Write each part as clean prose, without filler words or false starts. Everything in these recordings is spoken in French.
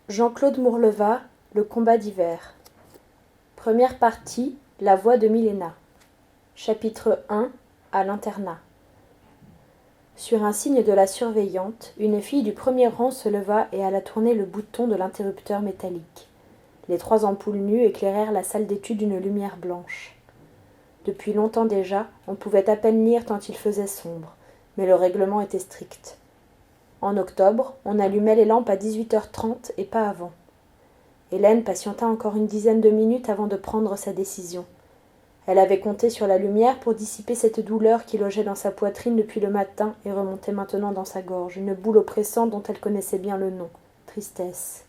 Jean-Claude Mourleva, Le combat d'hiver. Première partie, La voix de Milena. Chapitre 1, à l'internat. Sur un signe de la surveillante, une fille du premier rang se leva et alla tourner le bouton de l'interrupteur métallique. Les 3 ampoules nues éclairèrent la salle d'études d'une lumière blanche. Depuis longtemps déjà, on pouvait à peine lire tant il faisait sombre, mais le règlement était strict. En octobre, on allumait les lampes à 18h30 et pas avant. Hélène patienta encore une dizaine de minutes avant de prendre sa décision. Elle avait compté sur la lumière pour dissiper cette douleur qui logeait dans sa poitrine depuis le matin et remontait maintenant dans sa gorge, une boule oppressante dont elle connaissait bien le nom, tristesse.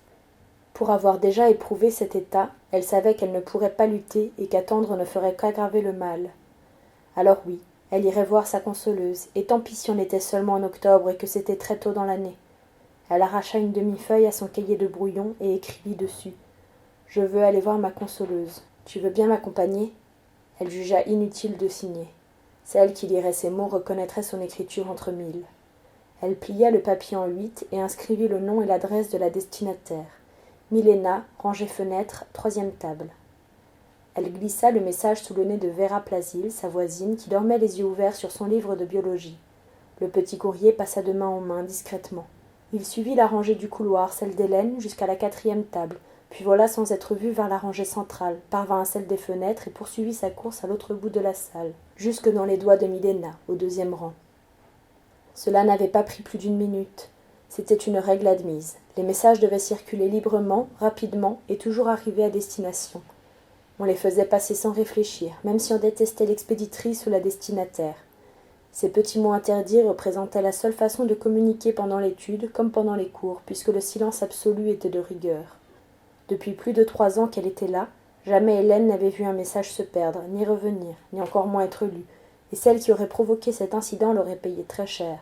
Pour avoir déjà éprouvé cet état, elle savait qu'elle ne pourrait pas lutter et qu'attendre ne ferait qu'aggraver le mal. Alors oui, elle irait voir sa consoleuse, et tant pis si on était seulement en octobre et que c'était très tôt dans l'année. Elle arracha une demi-feuille à son cahier de brouillon et écrivit dessus. « Je veux aller voir ma consoleuse. Tu veux bien m'accompagner » Elle jugea inutile de signer. Celle qui lirait ces mots reconnaîtrait son écriture entre 1000. Elle plia le papier en 8 et inscrivit le nom et l'adresse de la destinataire. Milena, rangée fenêtre, 3e table. Elle glissa le message sous le nez de Vera Plasil, sa voisine, qui dormait les yeux ouverts sur son livre de biologie. Le petit courrier passa de main en main, discrètement. Il suivit la rangée du couloir, celle d'Hélène, jusqu'à la 4e table, puis vola sans être vu vers la rangée centrale, parvint à celle des fenêtres et poursuivit sa course à l'autre bout de la salle, jusque dans les doigts de Milena, au 2e rang. Cela n'avait pas pris plus d'1 minute. C'était une règle admise. Les messages devaient circuler librement, rapidement, et toujours arriver à destination. On les faisait passer sans réfléchir, même si on détestait l'expéditrice ou la destinataire. Ces petits mots interdits représentaient la seule façon de communiquer pendant l'étude, comme pendant les cours, puisque le silence absolu était de rigueur. Depuis plus de 3 ans qu'elle était là, jamais Hélène n'avait vu un message se perdre, ni revenir, ni encore moins être lu, et celle qui aurait provoqué cet incident l'aurait payé très cher.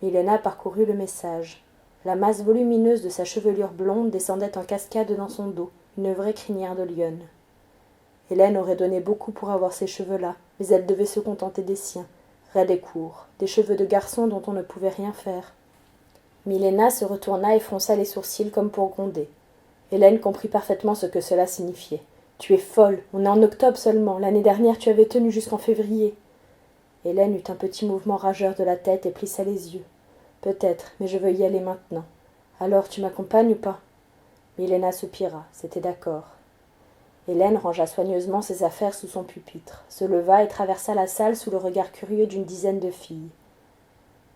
Milena parcourut le message. La masse volumineuse de sa chevelure blonde descendait en cascade dans son dos, une vraie crinière de lionne. Hélène aurait donné beaucoup pour avoir ces cheveux-là, mais elle devait se contenter des siens, raides et courts, des cheveux de garçon dont on ne pouvait rien faire. Milena se retourna et fronça les sourcils comme pour gronder. Hélène comprit parfaitement ce que cela signifiait. « Tu es folle, on est en octobre seulement, l'année dernière tu avais tenu jusqu'en février. » Hélène eut un petit mouvement rageur de la tête et plissa les yeux. « Peut-être, mais je veux y aller maintenant. Alors tu m'accompagnes ou pas ?» Milena soupira, c'était d'accord. Hélène rangea soigneusement ses affaires sous son pupitre, se leva et traversa la salle sous le regard curieux d'une dizaine de filles.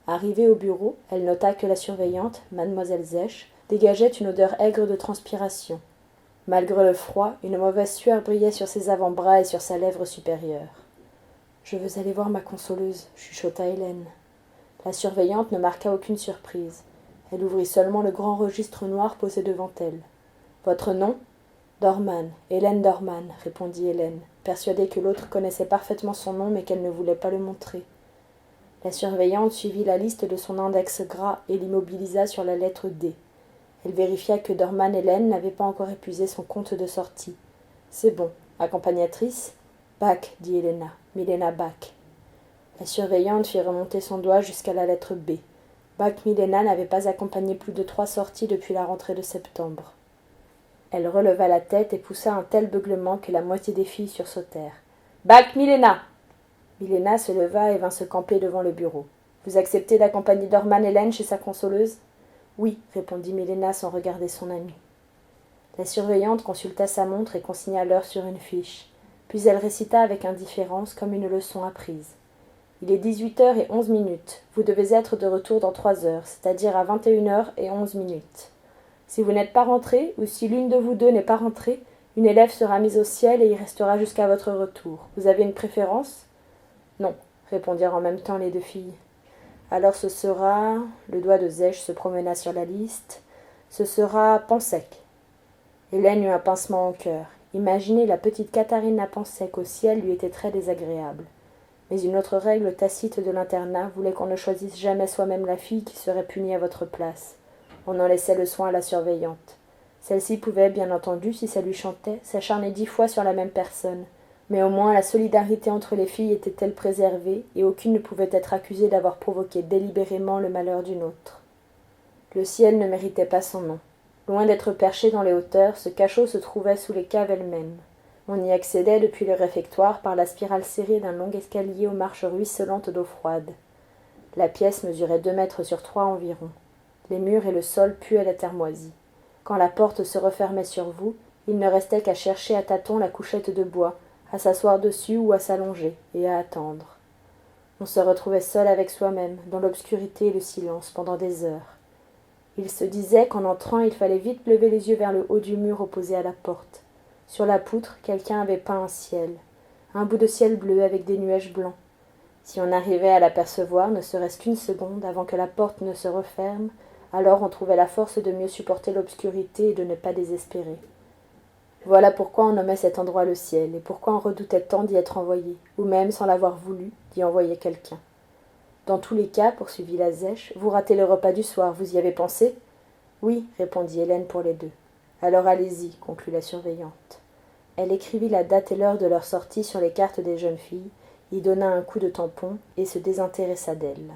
Arrivée au bureau, elle nota que la surveillante, mademoiselle Zech, dégageait une odeur aigre de transpiration. Malgré le froid, une mauvaise sueur brillait sur ses avant-bras et sur sa lèvre supérieure. « Je veux aller voir ma consoleuse, » chuchota Hélène. La surveillante ne marqua aucune surprise. Elle ouvrit seulement le grand registre noir posé devant elle. « Votre nom ?»« Dorman, Hélène Dorman, » répondit Hélène, persuadée que l'autre connaissait parfaitement son nom mais qu'elle ne voulait pas le montrer. La surveillante suivit la liste de son index gras et l'immobilisa sur la lettre D. Elle vérifia que Dorman Hélène n'avait pas encore épuisé son compte de sortie. « C'est bon. Accompagnatrice ?»« Bac, dit Helena. Milena Bac. » La surveillante fit remonter son doigt jusqu'à la lettre B. Bac Milena n'avait pas accompagné plus de 3 sorties depuis la rentrée de septembre. Elle releva la tête et poussa un tel beuglement que la moitié des filles sursautèrent. « Bac Milena !» Milena se leva et vint se camper devant le bureau. « Vous acceptez d'accompagner Dorman Hélène chez sa consoleuse ?»« Oui, répondit Milena sans regarder son amie. La surveillante consulta sa montre et consigna l'heure sur une fiche. Puis elle récita avec indifférence comme une leçon apprise. « Il est 18h11. Vous devez être de retour dans 3 heures, c'est-à-dire à 21h11. Si vous n'êtes pas rentré, ou si l'une de vous deux n'est pas rentrée, une élève sera mise au ciel et y restera jusqu'à votre retour. Vous avez une préférence ?»« Non, répondirent en même temps les 2 filles. Alors ce sera... Le doigt de Zech se promena sur la liste. Ce sera Pansec. Hélène eut un pincement au cœur. Imaginer la petite Katharina Pansec au ciel lui était très désagréable. Mais une autre règle tacite de l'internat voulait qu'on ne choisisse jamais soi-même la fille qui serait punie à votre place. On en laissait le soin à la surveillante. Celle-ci pouvait, bien entendu, si ça lui chantait, s'acharner 10 fois sur la même personne. Mais au moins la solidarité entre les filles était-elle préservée, et aucune ne pouvait être accusée d'avoir provoqué délibérément le malheur d'une autre. Le ciel ne méritait pas son nom. Loin d'être perché dans les hauteurs, ce cachot se trouvait sous les caves elles-mêmes. On y accédait depuis le réfectoire par la spirale serrée d'un long escalier aux marches ruisselantes d'eau froide. La pièce mesurait 2 mètres sur 3 environ. Les murs et le sol puaient la terre moisie. Quand la porte se refermait sur vous, il ne restait qu'à chercher à tâtons la couchette de bois, à s'asseoir dessus ou à s'allonger, et à attendre. On se retrouvait seul avec soi-même, dans l'obscurité et le silence, pendant des heures. Il se disait qu'en entrant, il fallait vite lever les yeux vers le haut du mur opposé à la porte. Sur la poutre, quelqu'un avait peint un ciel, un bout de ciel bleu avec des nuages blancs. Si on arrivait à l'apercevoir, ne serait-ce qu'une seconde avant que la porte ne se referme, alors on trouvait la force de mieux supporter l'obscurité et de ne pas désespérer. Voilà pourquoi on nommait cet endroit le ciel, et pourquoi on redoutait tant d'y être envoyé, ou même, sans l'avoir voulu, d'y envoyer quelqu'un. Dans tous les cas, poursuivit la Zèche, vous ratez le repas du soir, vous y avez pensé ? Oui, répondit Hélène pour les deux. Alors allez-y, conclut la surveillante. Elle écrivit la date et l'heure de leur sortie sur les cartes des jeunes filles, y donna un coup de tampon et se désintéressa d'elle.